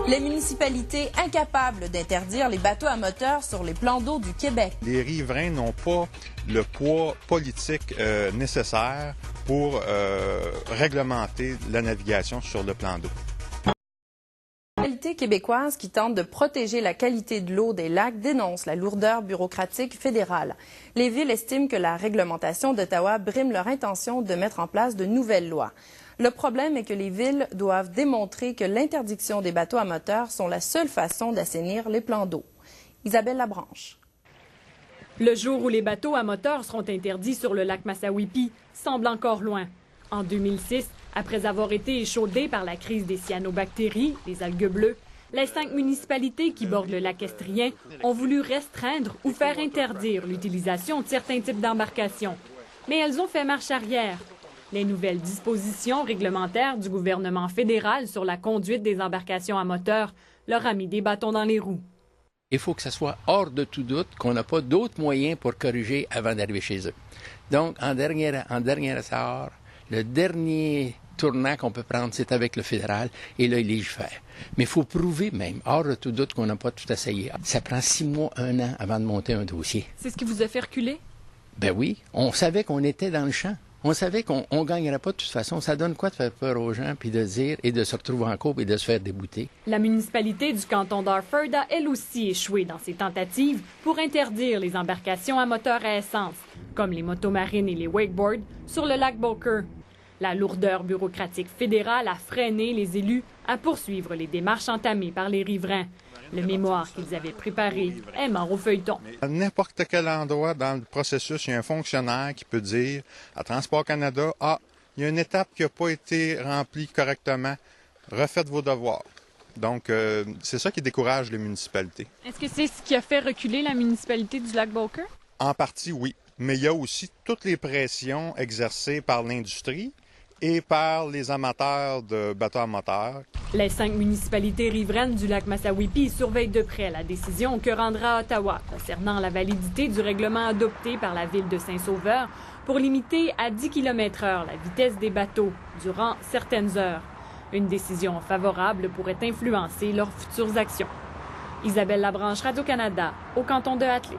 Les municipalités incapables d'interdire les bateaux à moteur sur les plans d'eau du Québec. Les riverains n'ont pas le poids politique nécessaire pour réglementer la navigation sur le plan d'eau. Les municipalités québécoises qui tentent de protéger la qualité de l'eau des lacs dénoncent la lourdeur bureaucratique fédérale. Les villes estiment que la réglementation d'Ottawa brime leur intention de mettre en place de nouvelles lois. Le problème est que les villes doivent démontrer que l'interdiction des bateaux à moteur sont la seule façon d'assainir les plans d'eau. Isabelle Labranche. Le jour où les bateaux à moteur seront interdits sur le lac Massawippi semble encore loin. En 2006, après avoir été échaudés par la crise des cyanobactéries, les algues bleues, les 5 municipalités qui bordent le lac Estrien ont voulu restreindre ou faire interdire l'utilisation de certains types d'embarcations. Mais elles ont fait marche arrière. Les nouvelles dispositions réglementaires du gouvernement fédéral sur la conduite des embarcations à moteur leur a mis des bâtons dans les roues. Il faut que ça soit hors de tout doute qu'on n'a pas d'autres moyens pour corriger avant d'arriver chez eux. Donc, en dernier ressort, le dernier tournant qu'on peut prendre, c'est avec le fédéral, et là, il légifère. Mais il faut prouver même, hors de tout doute, qu'on n'a pas tout essayé. Ça prend 6 mois, 1 an avant de monter un dossier. C'est ce qui vous a fait reculer? Ben oui, on savait qu'on était dans le champ. On savait qu'on ne gagnerait pas de toute façon. Ça donne quoi de faire peur aux gens, puis de dire, et de se retrouver en cours, et de se faire débouter? La municipalité du canton d'Harford a elle aussi échoué dans ses tentatives pour interdire les embarcations à moteur à essence, comme les motomarines et les wakeboards, sur le lac Boker. La lourdeur bureaucratique fédérale a freiné les élus à poursuivre les démarches entamées par les riverains. Le mémoire qu'ils avaient préparé est mort au feuilleton. À n'importe quel endroit dans le processus, il y a un fonctionnaire qui peut dire à Transport Canada, « Ah, il y a une étape qui n'a pas été remplie correctement. Refaites vos devoirs. » Donc, c'est ça qui décourage les municipalités. Est-ce que c'est ce qui a fait reculer la municipalité du lac Boker? En partie, oui. Mais il y a aussi toutes les pressions exercées par l'industrie et par les amateurs de bateaux à moteur. Les 5 municipalités riveraines du lac Massawippi surveillent de près la décision que rendra Ottawa concernant la validité du règlement adopté par la ville de Saint-Sauveur pour limiter à 10 km/h la vitesse des bateaux durant certaines heures. Une décision favorable pourrait influencer leurs futures actions. Isabelle Labranche, Radio-Canada, au canton de Hatley.